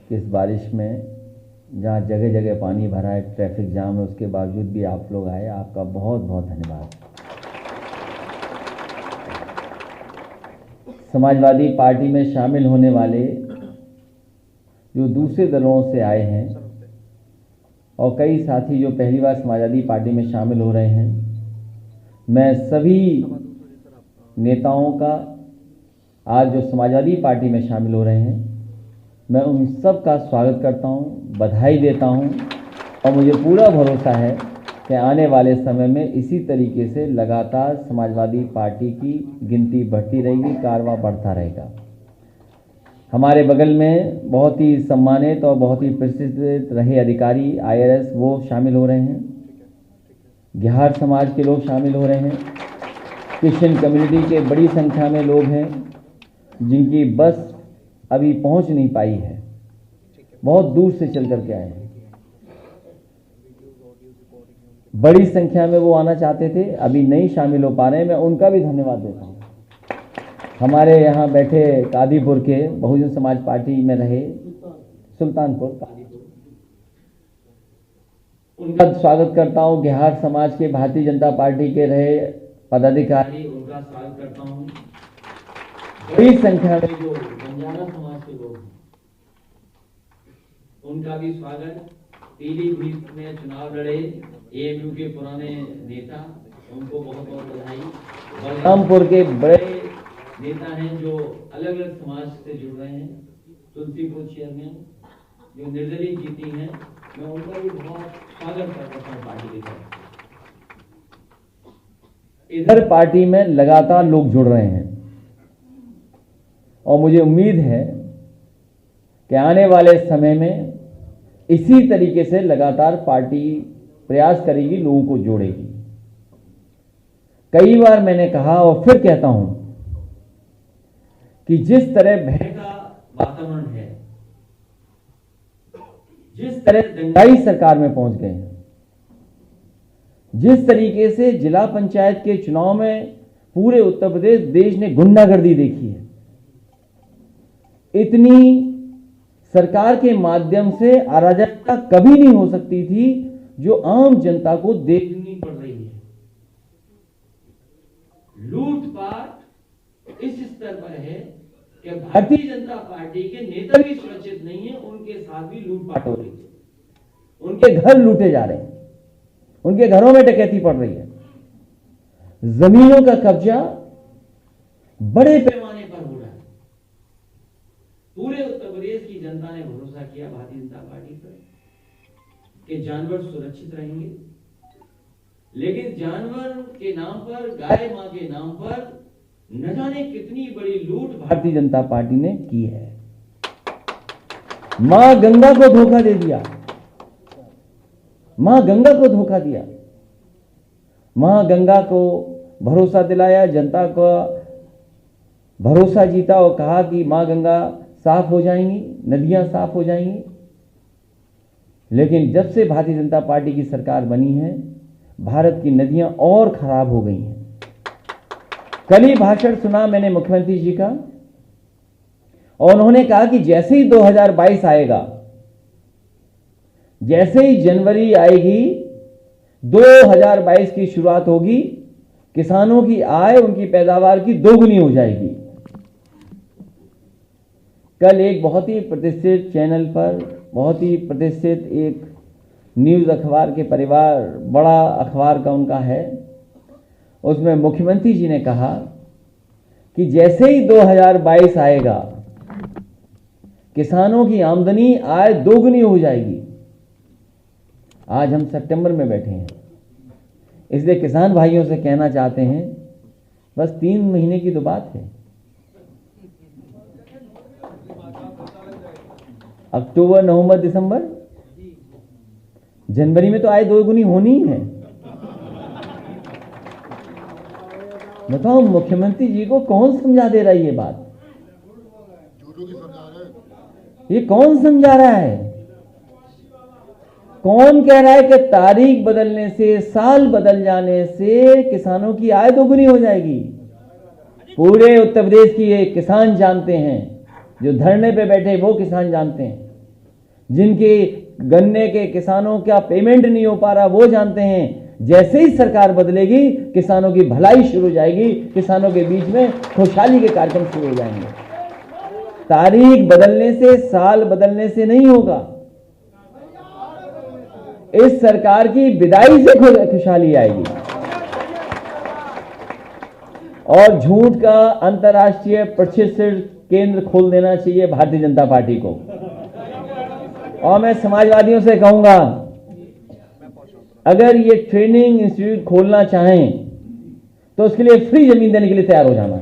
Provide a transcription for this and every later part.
कि इस बारिश में जहाँ जगह जगह पानी भरा है, ट्रैफिक जाम है, उसके बावजूद भी आप लोग आए, आपका बहुत बहुत धन्यवाद। समाजवादी पार्टी में शामिल होने वाले जो दूसरे दलों से आए हैं और कई साथी जो पहली बार समाजवादी पार्टी में शामिल हो रहे हैं, मैं सभी नेताओं का आज जो समाजवादी पार्टी में शामिल हो रहे हैं, मैं उन सब का स्वागत करता हूं, बधाई देता हूं और मुझे पूरा भरोसा है कि आने वाले समय में इसी तरीके से लगातार समाजवादी पार्टी की गिनती बढ़ती रहेगी, कारवां बढ़ता रहेगा। हमारे बगल में बहुत ही सम्मानित और बहुत ही प्रतिष्ठित रहे अधिकारी IRS वो शामिल हो रहे हैं, बिहार समाज के लोग शामिल हो रहे हैं, क्रिश्चियन कम्युनिटी के बड़ी संख्या में लोग हैं जिनकी बस अभी पहुंच नहीं पाई है, बहुत दूर से चल करके आए हैं। बड़ी संख्या में वो आना चाहते थे, अभी नहीं शामिल हो पा रहे हैं, मैं उनका भी धन्यवाद देता हूं। हमारे यहाँ बैठे कादीपुर के बहुजन समाज पार्टी में रहे, सुल्तानपुर कादीपुर, उनका स्वागत करता हूं। बिहार समाज के भारतीय जनता पार्टी के रहे पदाधिकारी, उनका स्वागत करता हूं। बड़ी संख्या में जो बंजारा समाज के लोग हैं, उनका भी स्वागत। पीलीभीत में चुनाव लड़े AMU के पुराने नेता, उनको बहुत बहुत बधाई। बलरामपुर के बड़े नेता हैं जो अलग अलग समाज से जुड़ रहे हैं, तुलसीपुर चेयरमैन जो निर्दलीय जीती हैं, मैं उनका भी बहुत स्वागत करता हूँ पार्टी के तरफ। इधर पार्टी में लगातार लोग जुड़ रहे हैं और मुझे उम्मीद है कि आने वाले समय में इसी तरीके से लगातार पार्टी प्रयास करेगी, लोगों को जोड़ेगी। कई बार मैंने कहा और फिर कहता हूं कि जिस तरह भय का वातावरण है, जिस तरह दंगाई सरकार में पहुंच गए हैं, जिस तरीके से जिला पंचायत के चुनाव में पूरे उत्तर प्रदेश देश ने गुंडागर्दी देखी है, इतनी सरकार के माध्यम से अराजकता कभी नहीं हो सकती थी जो आम जनता को देखनी पड़ रही है। लूटपाट इस स्तर पर है कि भारतीय जनता पार्टी के नेता भी सुरक्षित नहीं है, उनके साथ भी लूटपाट हो रही है, उनके घर लूटे जा रहे हैं, उनके घरों में डकैती पड़ रही है, जमीनों का कब्जा बड़े पैमाने पर हो रहा है। पूरे उत्तर प्रदेश की जनता ने भरोसा किया भारतीय जनता पार्टी पर कि जानवर सुरक्षित रहेंगे, लेकिन जानवर के नाम पर, गाय मां के नाम पर न जाने कितनी बड़ी लूट भारतीय जनता पार्टी ने की है। मां गंगा को धोखा दे दिया, मां गंगा को धोखा दिया, मां गंगा को भरोसा दिलाया, जनता का भरोसा जीता और कहा कि मां गंगा साफ हो जाएंगी, नदियां साफ हो जाएंगी। लेकिन जब से भारतीय जनता पार्टी की सरकार बनी है, भारत की नदियां और खराब हो गई हैं। कल ही भाषण सुना मैंने मुख्यमंत्री जी का और उन्होंने कहा कि जैसे ही 2022 आएगा, जैसे ही जनवरी आएगी, 2022 की शुरुआत होगी, किसानों की आय, उनकी पैदावार की दोगुनी हो जाएगी। कल एक बहुत ही प्रतिष्ठित चैनल पर, बहुत ही प्रतिष्ठित एक न्यूज अखबार के परिवार, बड़ा अखबार का उनका है, उसमें मुख्यमंत्री जी ने कहा कि जैसे ही 2022 आएगा, किसानों की आमदनी, आय दोगुनी हो जाएगी। आज हम सितंबर में बैठे हैं, इसलिए किसान भाइयों से कहना चाहते हैं, बस 3 महीने की तो बात है। अक्टूबर, नवंबर, दिसंबर, जनवरी में तो आय दोगुनी होनी ही है। बताओ मुख्यमंत्री जी को कौन समझा दे रहा है ये बात? ये कौन समझा रहा है? कौन कह रहा है कि तारीख बदलने से, साल बदल जाने से किसानों की आय दोगुनी हो जाएगी? पूरे उत्तर प्रदेश की ये किसान जानते हैं, जो धरने पे बैठे वो किसान जानते हैं जिनके गन्ने के किसानों का पेमेंट नहीं हो पा रहा वो जानते हैं। जैसे ही सरकार बदलेगी किसानों की भलाई शुरू हो जाएगी, किसानों के बीच में खुशहाली के कार्यक्रम शुरू हो जाएंगे। तारीख बदलने से, साल बदलने से नहीं होगा। इस सरकार की विदाई से खुशहाली आएगी। और झूठ का अंतर्राष्ट्रीय प्रशिक्षण केंद्र खोल देना चाहिए भारतीय जनता पार्टी को। और मैं समाजवादियों से कहूंगा, अगर ये ट्रेनिंग इंस्टीट्यूट खोलना चाहें तो उसके लिए फ्री जमीन देने के लिए तैयार हो जाना।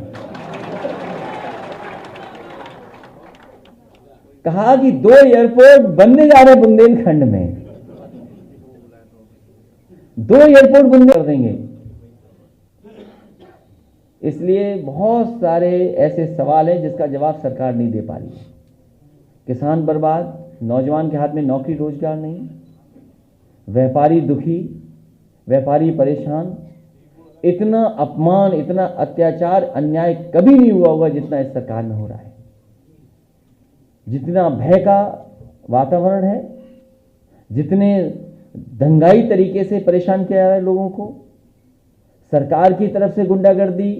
कहा कि 2 एयरपोर्ट बनने जा रहे बुंदेलखंड में, 2 एयरपोर्ट बुंदेल कर देंगे। इसलिए बहुत सारे ऐसे सवाल हैं जिसका जवाब सरकार नहीं दे पा रही है। किसान बर्बाद, नौजवान के हाथ में नौकरी रोजगार नहीं, व्यापारी दुखी, व्यापारी परेशान। इतना अपमान, इतना अत्याचार, अन्याय कभी नहीं हुआ होगा जितना इस सरकार में हो रहा है। जितना भय का वातावरण है, जितने दंगाई तरीके से परेशान किया जा रहा है लोगों को, सरकार की तरफ से गुंडागर्दी,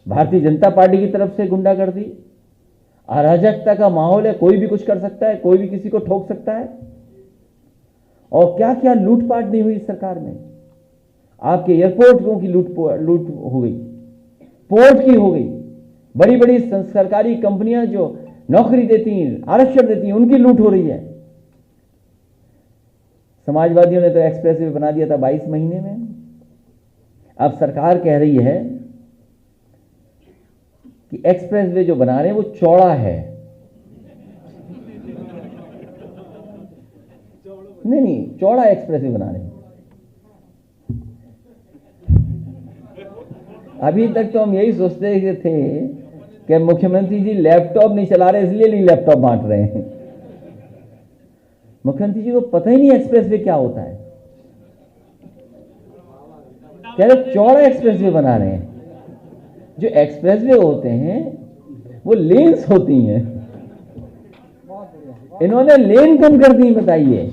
भारतीय जनता पार्टी की तरफ से गुंडागर्दी, अराजकता का माहौल है। कोई भी कुछ कर सकता है, कोई भी किसी को ठोक सकता है। और क्या क्या लूटपाट नहीं हुई इस सरकार में। आपके एयरपोर्टों की लूट हो गई, पोर्ट की हो गई, बड़ी बड़ी सरकारी कंपनियां जो नौकरी देती हैं, आरक्षण देती हैं, उनकी लूट हो रही है। समाजवादियों ने तो एक्सप्रेस वे बना दिया था 22 महीने में। अब सरकार कह रही है कि एक्सप्रेस वे जो बना रहे हैं वो चौड़ा है। नहीं, चौड़ा एक्सप्रेस वे बना रहे हैं। अभी तक तो हम यही सोचते थे कि मुख्यमंत्री जी लैपटॉप नहीं चला रहे इसलिए नहीं लैपटॉप बांट रहे हैं। मुख्यमंत्री जी को पता ही नहीं एक्सप्रेस वे क्या होता है। कह रहे चौड़ा एक्सप्रेस वे बना रहे हैं। जो एक्सप्रेस वे होते हैं वो लेन्स होती हैं, इन्होंने लेन कम कर दी। बताइए,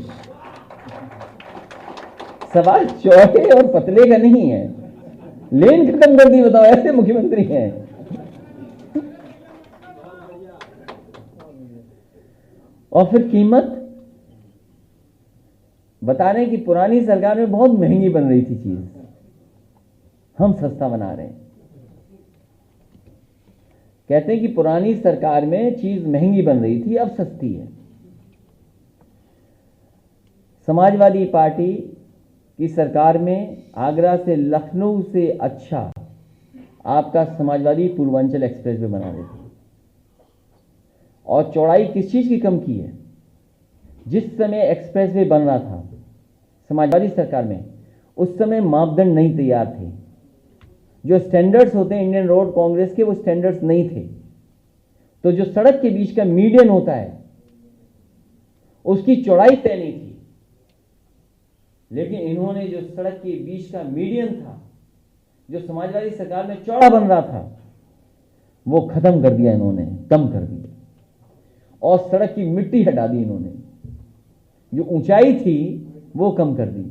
सवाल चौड़े और पतले का नहीं है, लेन खत्म कर दी। बताओ, ऐसे मुख्यमंत्री हैं। और फिर कीमत बता रहे हैं कि पुरानी सरकार में बहुत महंगी बन रही थी चीज, हम सस्ता बना रहे हैं। कहते हैं कि पुरानी सरकार में चीज महंगी बन रही थी, अब सस्ती है। समाजवादी पार्टी की सरकार में आगरा से लखनऊ से अच्छा आपका समाजवादी पूर्वांचल एक्सप्रेस वे बना देती। और चौड़ाई किस चीज की कम की है? जिस समय एक्सप्रेस वे बन रहा था समाजवादी सरकार में, उस समय मापदंड नहीं तैयार थे। जो स्टैंडर्ड्स होते हैं इंडियन रोड कांग्रेस के, वो स्टैंडर्ड्स नहीं थे। तो जो सड़क के बीच का मीडियन होता है उसकी चौड़ाई तय नहीं थी। लेकिन इन्होंने जो सड़क के बीच का मीडियन था, जो समाजवादी सरकार में चौड़ा बन रहा था, वो खत्म कर दिया इन्होंने, कम कर दिया। और सड़क की मिट्टी हटा दी इन्होंने, जो ऊंचाई थी वो कम कर दी।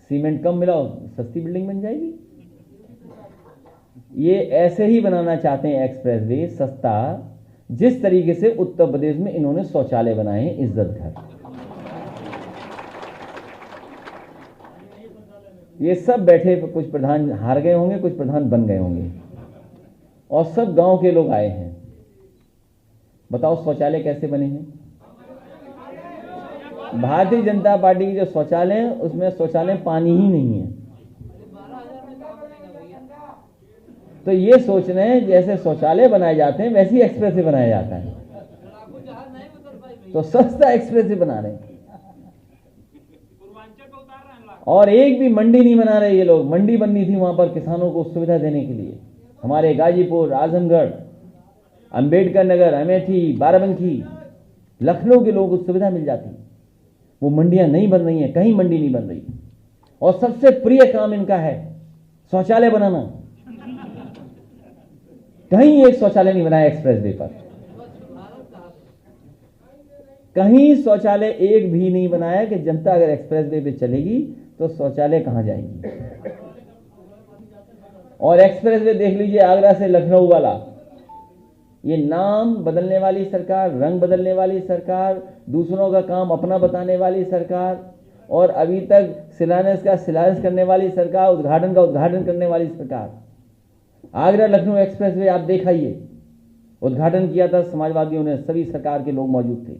सीमेंट कम मिला, सस्ती बिल्डिंग बन जाएगी। ये ऐसे ही बनाना चाहते हैं एक्सप्रेस वे सस्ता, जिस तरीके से उत्तर प्रदेश में इन्होंने शौचालय बनाए हैं, इज्जत घर। ये सब बैठे, कुछ प्रधान हार गए होंगे, कुछ प्रधान बन गए होंगे, और सब गांव के लोग आए हैं। बताओ शौचालय कैसे बने हैं? भारतीय जनता पार्टी की जो शौचालय है उसमें शौचालय पानी ही नहीं है। तो ये सोच रहे हैं जैसे शौचालय बनाए जाते हैं वैसे ही एक्सप्रेस वे बनाया जाता है। तो सस्ता एक्सप्रेस वे बना रहे हैं। और एक भी मंडी नहीं बना रहे ये लोग। मंडी बननी थी वहां पर किसानों को सुविधा देने के लिए। हमारे गाजीपुर, आजमगढ़, अंबेडकर नगर, अमेठी, बाराबंकी, लखनऊ के लोगों को सुविधा मिल जाती। वो मंडियां नहीं बन रही हैं, कहीं मंडी नहीं बन रही। और सबसे प्रिय काम इनका है शौचालय बनाना। कहीं एक शौचालय नहीं बनाया एक्सप्रेस वे पर। कहीं शौचालय एक भी नहीं बनाया कि जनता अगर एक्सप्रेस वे पे चलेगी तो शौचालय कहां जाएंगी। और एक्सप्रेस वे देख लीजिए, आगरा से लखनऊ वाला, ये नाम बदलने वाली सरकार, रंग बदलने वाली सरकार, दूसरों का काम अपना बताने वाली सरकार, और अभी तक शिलान्यास का शिलान्यास करने वाली सरकार, उद्घाटन का उद्घाटन करने वाली सरकार। आगरा लखनऊ एक्सप्रेस वे आप देखाइए, उद्घाटन किया था समाजवादियों ने, सभी सरकार के लोग मौजूद थे।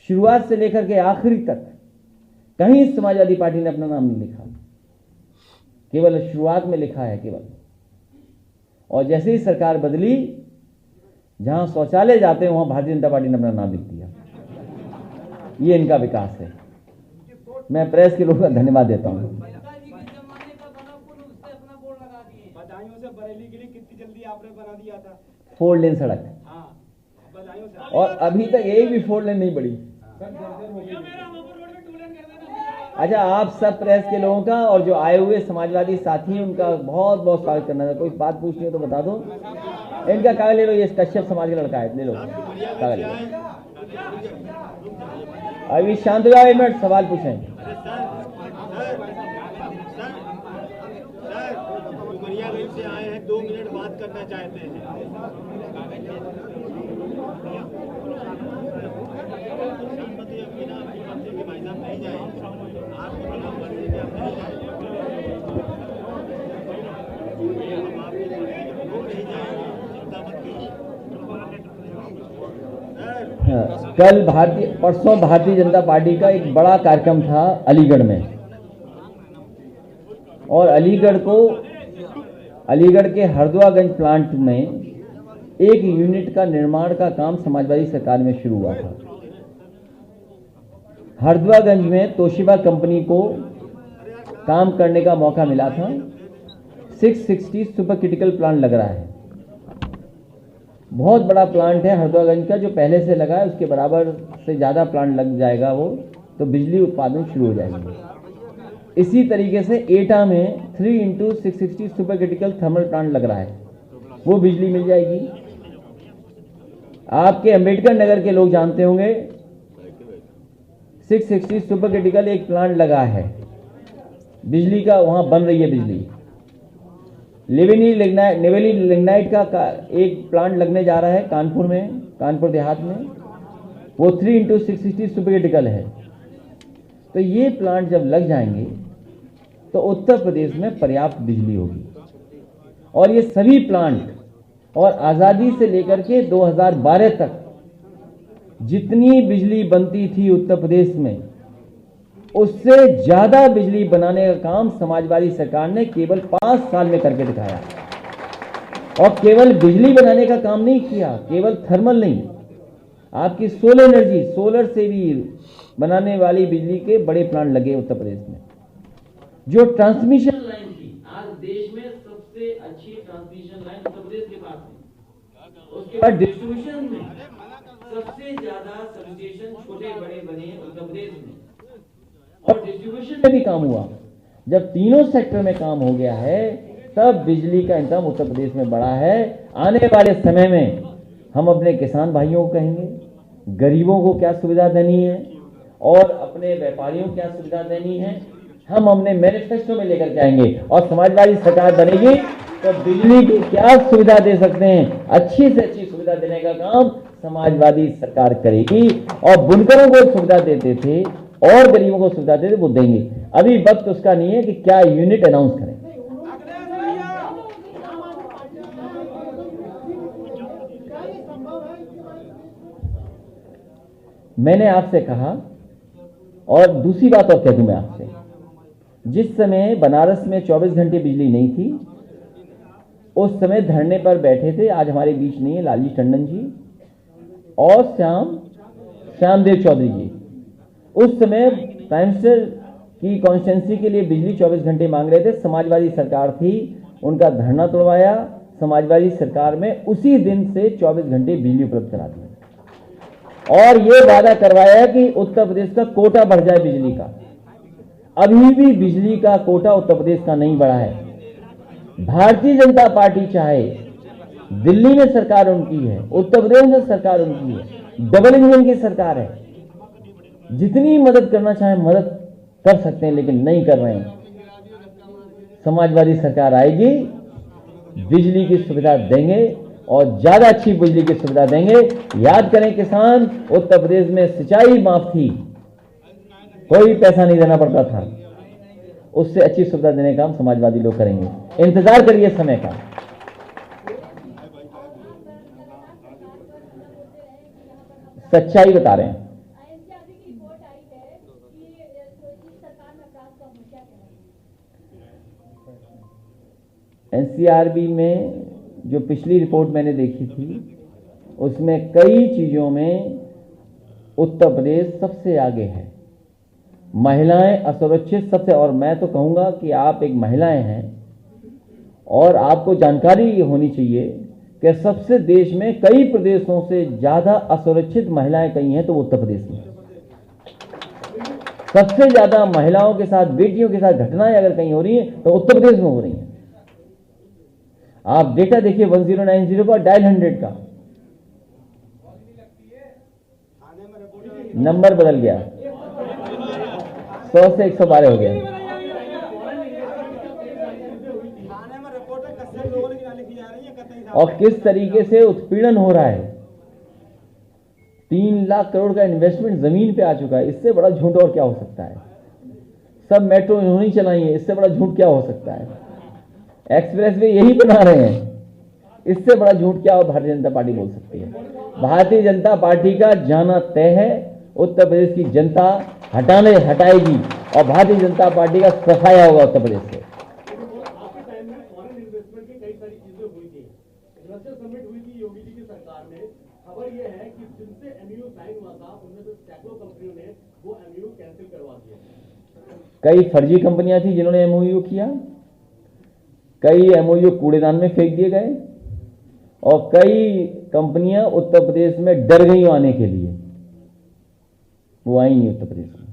शुरुआत से लेकर के आखिरी तक कहीं समाजवादी पार्टी ने अपना नाम नहीं लिखा, केवल शुरुआत में लिखा है केवल। और जैसे ही सरकार बदली, जहां शौचालय जाते हैं वहां भारतीय जनता पार्टी ने अपना नाम लिख दिया। ये इनका विकास है। मैं प्रेस के लोगों का धन्यवाद देता हूं। बरेली के लिए कितनी जल्दी आपने बना दिया था 4 लेन सड़क, और अभी तक एक भी 4 लेन नहीं बढ़ी। अच्छा, आप सब प्रेस के लोगों का और जो आए हुए समाजवादी साथी हैं उनका बहुत बहुत स्वागत करना है। कोई बात पूछनी हो तो बता दो। इनका कागज ले लो, ये कश्यप समाज का लड़का है, ले लो कागज ले लो। अभी शांत हो जाओ, 1 मिनट सवाल पूछें। से आए हैं, 2 मिनट बात करना चाहते हैं। परसों भारतीय जनता पार्टी का एक बड़ा कार्यक्रम था अलीगढ़ में, और अलीगढ़ के हरदुआगंज प्लांट में एक यूनिट का निर्माण का काम समाजवादी सरकार में शुरू हुआ था। हरदुआगंज में तोशिबा कंपनी को काम करने का मौका मिला था। 660 सुपर क्रिटिकल प्लांट लग रहा है, बहुत बड़ा प्लांट है हरदुआगंज का, जो पहले से लगा है उसके बराबर से ज़्यादा प्लांट लग जाएगा वो, तो बिजली उत्पादन शुरू हो जाएगी। इसी तरीके से एटा में 3 × 660 सुपर क्रिटिकल थर्मल प्लांट लग रहा है, वो बिजली मिल जाएगी। आपके अंबेडकर नगर के लोग जानते होंगे 660 सुपर क्रिटिकल एक प्लांट लगा है बिजली का, वहां बन रही है बिजली। नेवेली लिग्नाइट का एक प्लांट लगने जा रहा है कानपुर में, कानपुर देहात में, वो 3 × 660 सुपर क्रिटिकल है। तो ये प्लांट जब लग जाएंगे तो उत्तर प्रदेश में पर्याप्त बिजली होगी। और ये सभी प्लांट, और आज़ादी से लेकर के 2012 तक जितनी बिजली बनती थी उत्तर प्रदेश में, उससे ज्यादा बिजली बनाने का काम समाजवादी सरकार ने केवल 5 साल में करके दिखाया। और केवल बिजली बनाने का काम नहीं किया, केवल थर्मल नहीं, आपकी सोलर एनर्जी, सोलर से भी बनाने वाली बिजली के बड़े प्लांट लगे उत्तर प्रदेश में। जो ट्रांसमिशन लाइन थी, आज देश में सबसे अच्छी ट्रांसमिशन लाइन उत्तर प्रदेश के पास है। उसके बाद डिस्ट्रीब्यूशन में सबसे ज्यादा सबस्टेशन छोटे बड़े बने उत्तर प्रदेश में, और डिस्ट्रीब्यूशन में भी काम हुआ। जब तीनों सेक्टर में काम हो गया है, तब बिजली का इंतजाम उत्तर प्रदेश में बढ़ा है। आने वाले समय में हम अपने किसान भाइयों को कहेंगे, गरीबों को क्या सुविधा देनी है और अपने व्यापारियों को क्या सुविधा देनी है, हम अपने मैनिफेस्टो में लेकर के आएंगे। और समाजवादी सरकार बनेगी तो बिजली की क्या सुविधा दे सकते हैं, अच्छी से अच्छी सुविधा देने का काम समाजवादी सरकार करेगी। और बुनकरों को सुविधा देते थे और गरीबों को सुविधा देते, वो देंगे। अभी वक्त उसका नहीं है कि क्या यूनिट अनाउंस करें। मैंने आपसे कहा, और दूसरी बात और कह दूं मैं आपसे, जिस समय बनारस में 24 घंटे बिजली नहीं थी, उस समय धरने पर बैठे थे, आज हमारे बीच नहीं है, लालजी टंडन जी और श्यामदेव चौधरी जी। उस समय प्राइम मिनिस्टर की कॉन्स्टिट्यूंसी के लिए बिजली 24 घंटे मांग रहे थे, समाजवादी सरकार थी, उनका धरना तोड़वाया, समाजवादी सरकार में उसी दिन से 24 घंटे बिजली उपलब्ध करा दी और ये वादा करवाया कि उत्तर प्रदेश का कोटा बढ़ जाए बिजली का। अभी भी बिजली का कोटा उत्तर प्रदेश का नहीं बढ़ा है। भारतीय जनता पार्टी चाहे दिल्ली में सरकार उनकी है, उत्तर प्रदेश में सरकार उनकी है, डबल इंजन की सरकार है, जितनी मदद करना चाहे मदद कर सकते हैं, लेकिन नहीं कर रहे हैं। समाजवादी सरकार आएगी, बिजली की सुविधा देंगे और ज्यादा अच्छी बिजली की सुविधा देंगे। याद करें किसान, उत्तर प्रदेश में सिंचाई माफ थी, कोई पैसा नहीं देना पड़ता था, उससे अच्छी सुविधा देने का काम समाजवादी लोग करेंगे। इंतजार करिए समय का। सच्चाई बता रहे हैं। एनसीआरबी में जो पिछली रिपोर्ट मैंने देखी थी, उसमें कई चीजों में उत्तर प्रदेश सबसे आगे है। महिलाएं असुरक्षित सबसे, और मैं तो कहूंगा कि आप एक महिलाएं हैं और आपको जानकारी होनी चाहिए कि सबसे देश में कई प्रदेशों से ज्यादा असुरक्षित महिलाएं कहीं हैं तो उत्तर प्रदेश में। सबसे ज्यादा महिलाओं के साथ, बेटियों के साथ घटनाएं अगर कहीं हो रही हैं तो उत्तर प्रदेश में हो रही हैं। आप डेटा देखिए 1090 का, डायल 100 का नंबर बदल गया, 100 से 112 हो गया। और किस तरीके से उत्पीड़न हो रहा है। 3 लाख करोड़ का इन्वेस्टमेंट जमीन पे आ चुका है, इससे बड़ा झूठ और क्या हो सकता है। सब मेट्रो इन्होंने चलाई है, इससे बड़ा झूठ क्या हो सकता है। एक्सप्रेस वे यही बना रहे हैं, इससे बड़ा झूठ क्या और भारतीय जनता पार्टी बोल सकती है। भारतीय जनता पार्टी का जाना तय है, उत्तर प्रदेश की जनता हटाएगी और भारतीय जनता पार्टी का सफाया होगा उत्तर प्रदेश से। समिट हुई थी योगी जी की सरकार में, खबर यह है कि जिनसे एमओयू साइन हुआ था उनमें से सैकड़ों कंपनियों ने वो एमओयू कैंसिल करवा दिया। कई फर्जी कंपनियां थी जिन्होंने एमओयू किया, कई एमओयू कूड़ेदान में फेंक दिए गए और कई कंपनियां उत्तर प्रदेश में डर गई आने के लिए, वो आई नहीं उत्तर प्रदेश में।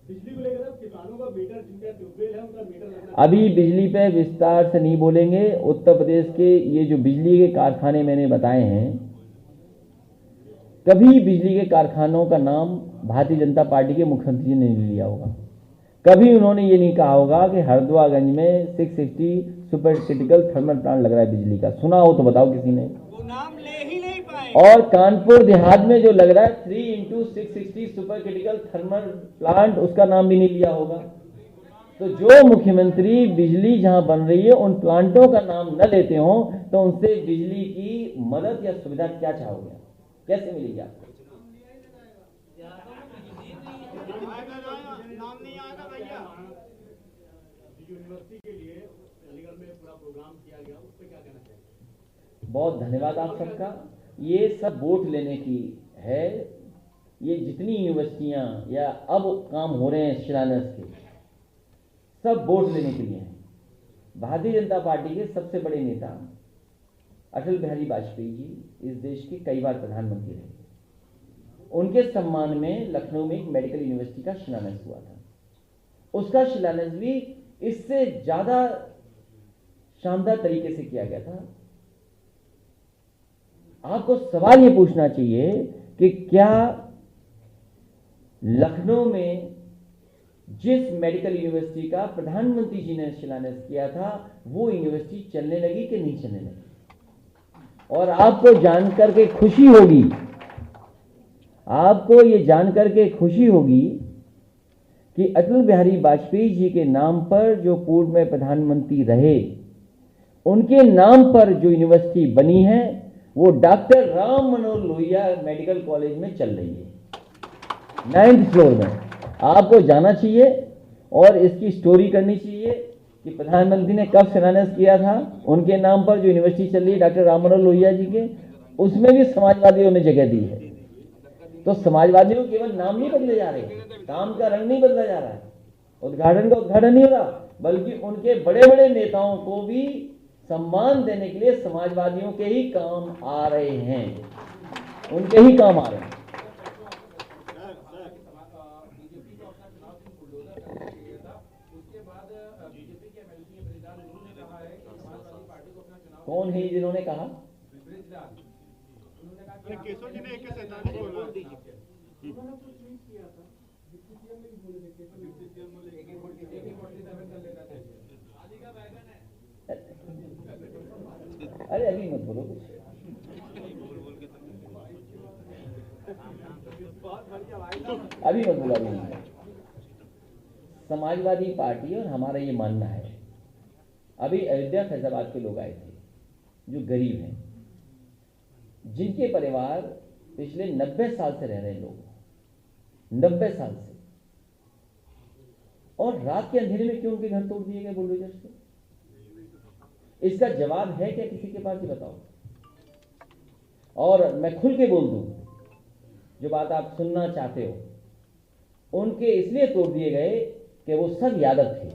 बिजली को लेकर किसानों का मीटर, जिनका ट्यूबवेल है उनका मीटर अभी बिजली पे विस्तार से नहीं बोलेंगे। उत्तर प्रदेश के ये जो बिजली के कारखाने मैंने बताए हैं, कभी बिजली के कारखानों का नाम भारतीय जनता पार्टी के मुख्यमंत्री जी ने नहीं लिया होगा। कभी उन्होंने ये नहीं कहा होगा कि हरदुआगंज में 660 सुपर क्रिटिकल थर्मल प्लांट लग रहा है बिजली का। सुना हो तो बताओ किसी ने? वो नाम ले ही नहीं पाए। और कानपुर देहात में जो लग रहा है 3x660 super critical thermal plant, उसका नाम भी नहीं लिया होगा। तो जो मुख्यमंत्री बिजली जहां बन रही है उन प्लांटों का नाम न लेते हो तो उनसे बिजली की मदद या सुविधा क्या चाहोगे, कैसे मिलेगी आपको? नाम नहीं आएगा भैया। यूनिवर्सिटी के लिए अलीगढ़ में पूरा प्रोग्राम किया गया, उस पर क्या कहना चाहिए? बहुत धन्यवाद आप सबका। ये सब वोट लेने की है। ये जितनी यूनिवर्सिटियां या अब काम हो रहे हैं शिलान्यास के, सब वोट लेने के लिए हैं। भारतीय जनता पार्टी के सबसे बड़े नेता अटल बिहारी वाजपेयी जी इस देश के कई बार प्रधानमंत्री रहे। उनके सम्मान में लखनऊ में एक मेडिकल यूनिवर्सिटी का शिलान्यास हुआ था। उसका शिलान्यास भी इससे ज्यादा शानदार तरीके से किया गया था। आपको सवाल यह पूछना चाहिए कि क्या लखनऊ में जिस मेडिकल यूनिवर्सिटी का प्रधानमंत्री जी ने शिलान्यास किया था वो यूनिवर्सिटी चलने लगी कि नहीं चलने लगी? और आपको जानकर के खुशी होगी, आपको ये जानकर के खुशी होगी कि अटल बिहारी वाजपेयी जी के नाम पर जो पूर्व में प्रधानमंत्री रहे, उनके नाम पर जो यूनिवर्सिटी बनी है वो doctor Ram Manohar Lohia medical college में चल रही है, 9th फ्लोर में। आपको जाना चाहिए और इसकी स्टोरी करनी चाहिए कि प्रधानमंत्री ने कब शिलान्यास किया था उनके नाम पर जो यूनिवर्सिटी चल रही है डॉक्टर राम मनोहर लोहिया जी के, उसमें भी समाजवादियों ने जगह दी है। तो समाजवादियों केवल नाम नहीं बदले जा रहे, काम का रंग नहीं बदला जा रहा है, उद्घाटन का उद्घाटन नहीं हो रहा, बल्कि उनके बड़े बड़े नेताओं को भी सम्मान देने के लिए समाजवादियों के ही काम आ रहे हैं, उनके ही काम आ रहे हैं। कौन है जिन्होंने कहा? केशव जी ने 147 बोला। अरे अभी मत बोलो कुछ। अभी मत बोलो अभी नहीं। समाजवादी पार्टी और हमारा ये मानना है, अभी अयोध्या फैजाबाद के लोग आए थे जो गरीब हैं, जिनके परिवार पिछले 90 साल से रह रहे लोग, 90 साल से, और रात के अंधेरे में क्यों उनके घर तोड़ दिए गए बुलडोजर से? इसका जवाब है क्या किसी के पास? ही बताओ। और मैं खुल के बोल दूं, जो बात आप सुनना चाहते हो, उनके इसलिए तोड़ दिए गए कि वो सब यादव थे।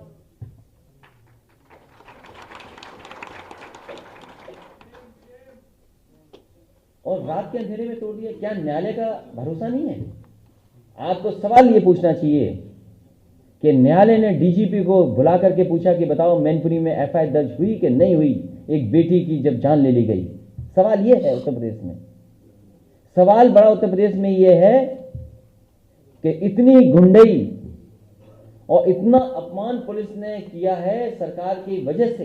और रात के अंधेरे में तोड़ दिया। क्या न्यायालय का भरोसा नहीं है? आपको सवाल ये पूछना चाहिए कि न्यायालय ने डीजीपी को बुला करके पूछा कि बताओ मैनपुरी में एफआईआर दर्ज हुई कि नहीं हुई, एक बेटी की जब जान ले ली गई। सवाल ये है उत्तर प्रदेश में, सवाल बड़ा उत्तर प्रदेश में ये है कि इतनी गुंडई और इतना अपमान पुलिस ने किया है सरकार की वजह से।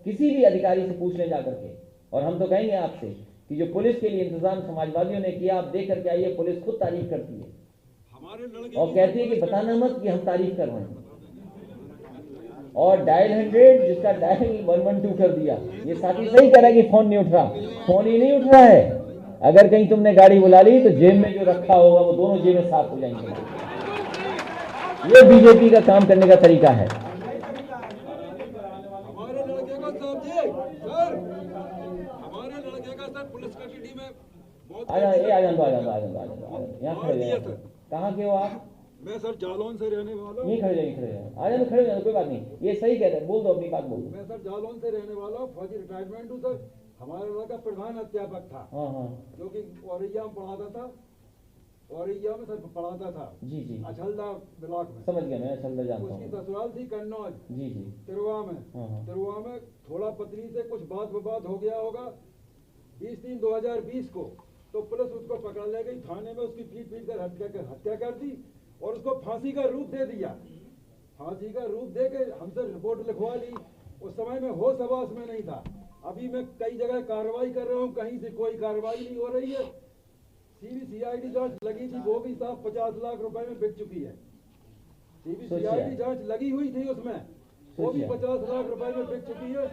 किसी भी अधिकारी से पूछ ले जाकर के, और हम तो कहेंगे आपसे कि जो पुलिस के लिए इंतजाम समाजवादियों ने किया, आप देख करके आइए, पुलिस खुद तारीफ करती है और कहती है कि बताना मत कि हम तारीफ कर रहे हैं। और डायल 100 जिसका डायल 112 कर दिया, ये साथी सही कह रहा है कि फोन नहीं उठ रहा। फोन ही नहीं उठ रहा है। अगर कहीं तुमने गाड़ी बुला ली तो जेब में जो रखा होगा वो दोनों जेबें साफ हो जाएंगे। ये बीजेपी का काम करने का तरीका है। हमारे लड़के का सर, हमारे लड़के का सर पुलिस कस्टडी में बहुत आ जाओ, यहाँ खड़े हो। कहाँ के हो आप? मैं सर जालौन से रहने वाला हूँ। यहीं खड़े जाओ, आ जाओ, खड़े हो जाओ, कोई बात नहीं। ये सही कह रहे हैं, बोल दो अपनी बात बोल दो। मैं सर जालौन से रहने वाला हूँ, फौजी रिटायरमेंट हूँ सर। हमारा लड़का प्रधान अध्यापक था, जो कि औरैया में पढ़ाता था, औरैया में सर पढ़ाता था। जी जी, अछलदा ब्लॉक में। समझ गया, मैं अछलदा जानता हूँ। उसकी ससुराल थी कन्नौज। जी जी, तिरुवा में। तिरुवा में थोड़ा पत्नी से कुछ बात विवाद हो गया होगा 20/3/2020 को, तो पुलिस उसको पकड़ ले गई थाने में, उसकी पीट कर हत्या कर दी और उसको फांसी का रूप दे दिया। फांसी का रूप दे के हमसे रिपोर्ट लिखवा ली। उस समय में होश हवास में नहीं था। अभी मैं कई जगह कार्रवाई कर रहा हूँ, कहीं से कोई कार्रवाई नहीं हो रही है। सीबीसीआईडी जांच लगी थी, वो भी साहब 50 लाख रुपए में बिक चुकी है। सीबीसीआईडी जांच लगी हुई थी उसमें, वो भी 50 लाख रुपए में बिक चुकी है।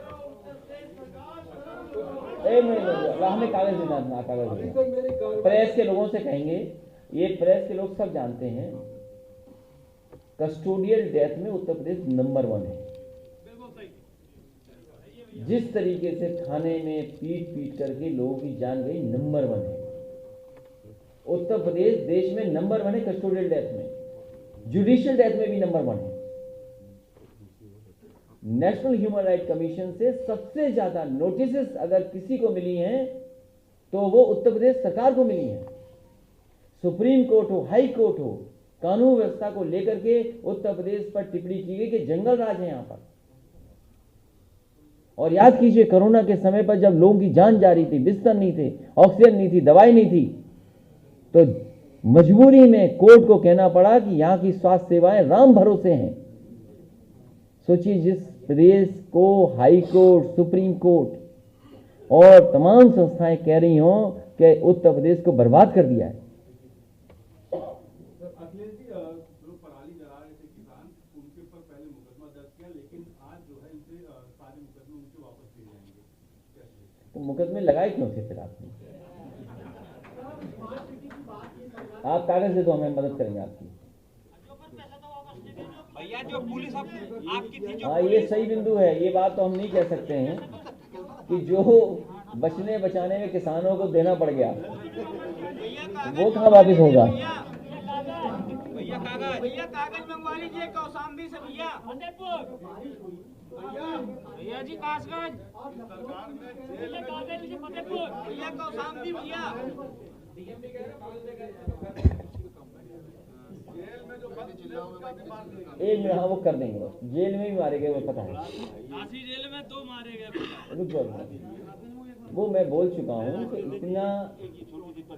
हमें कागज देना, कागज देना। प्रेस के लोगों से कहेंगे, ये प्रेस के लोग सब जानते हैं, कस्टोडियल डेथ में उत्तर प्रदेश नंबर 1 है। जिस तरीके से थाने में पीट करके लोगों की जान गई, नंबर 1 है। उत्तर प्रदेश देश में नंबर 1 है कस्टोडियल डेथ में। जुडिशियल डेथ में भी नंबर 1 है। नेशनल ह्यूमन राइट कमीशन से सबसे ज्यादा नोटिस अगर किसी को मिली हैं तो वो उत्तर प्रदेश सरकार को मिली हैं। सुप्रीम कोर्ट हो, हाई कोर्ट हो, कानून व्यवस्था को लेकर के उत्तर प्रदेश पर टिप्पणी की गई कि जंगल राज है यहां पर। और याद कीजिए, कोरोना के समय पर जब लोगों की जान जा रही थी, बिस्तर नहीं थे, ऑक्सीजन नहीं थी, दवाई नहीं थी, तो मजबूरी में कोर्ट को कहना पड़ा कि यहां की स्वास्थ्य सेवाएं राम भरोसे हैं। सोचिए, जिस प्रदेश को हाई कोर्ट, सुप्रीम कोर्ट और तमाम संस्थाएं कह रही हों कि उत्तर प्रदेश को बर्बाद कर दिया है। पराली जला रहे थे किसान, उनके ऊपर पहले मुकदमा दर्ज किया, लेकिन आज जो है इनसे सारे मुकदमे उनके वापस लिए जाएंगे। तो मुकदमे लगाए क्यों थे फिर आपने? आप कागज दे दो, हमें मदद करेंगे आपकी। भैया जो पुलिस आपकी थी, जो हाँ, ये सही बिंदु है। ये बात तो हम नहीं कह सकते हैं कि जो बचने बचाने में किसानों को देना पड़ गया वो कहाँ वापिस होगा। भैया कागज मंगवा लीजिए कौशाम्बी से। भैया जी कासगंज, भैया कौशाम्बी भैया। एक मिनट, हाँ वो कर देंगे। जेल में भी मारे गए, वो पता है। काशी जेल में 2 मारे गए। रुक जाओ, वो मैं बोल चुका हूँ कि इतना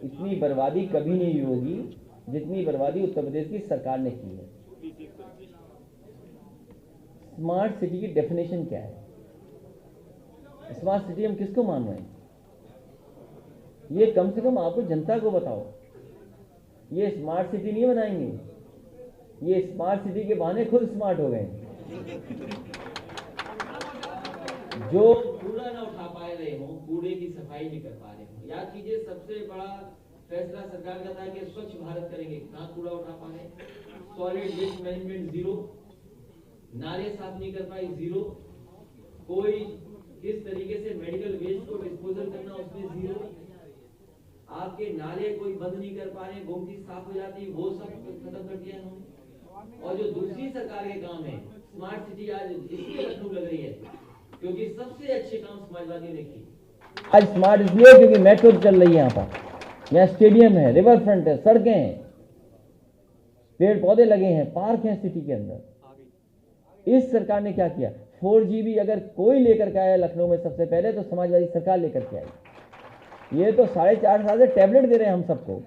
इतनी बर्बादी कभी नहीं होगी जितनी बर्बादी उत्तर प्रदेश की सरकार ने की है। स्मार्ट सिटी की डेफिनेशन क्या है? स्मार्ट सिटी हम किसको मान रहे हैं? ये कम से कम आपको जनता को बताओ। ये स्मार्ट सिटी नहीं बनाएंगे, ये स्मार्ट सिटी के बहाने खुद स्मार्ट हो गए। जो कूड़ा ना उठा पा रहे हो, कूड़े की सफाई नहीं कर पा रहे हो। याद कीजिए, सबसे बड़ा फैसला सरकार का था कि स्वच्छ भारत करेंगे, कहाँ कूड़ा उठा पा रहे? सॉलिड वेस्ट मैनेजमेंट जीरो, नाले साफ नहीं कर पाए जीरो, कोई किस तरीके से मेडिकल वेस्ट को डिस्पोजल करना उसमें जीरो, आपके नाले कोई बंद नहीं कर पा रहे, गोमती साफ हो जाती, वो सब खत्म कर दिया इन्होंने। और जो दूसरी सरकार के काम है, स्मार्ट सिटी आज इसलिए लखनऊ लग रही है क्योंकि सबसे अच्छे काम समाजवादियों ने किए। आज स्मार्ट इसलिए क्योंकि मेट्रो चल रही है, यहाँ स्टेडियम है, रिवर फ्रंट है, सड़कें हैं, पेड़ पौधे लगे हैं, पार्क हैं सिटी के अंदर। इस सरकार ने क्या किया? 4GB अगर कोई लेकर के आया लखनऊ में सबसे पहले तो समाजवादी सरकार लेकर के आई। ये तो 4.5 साल से टैबलेट दे रहे हैं हम सबको।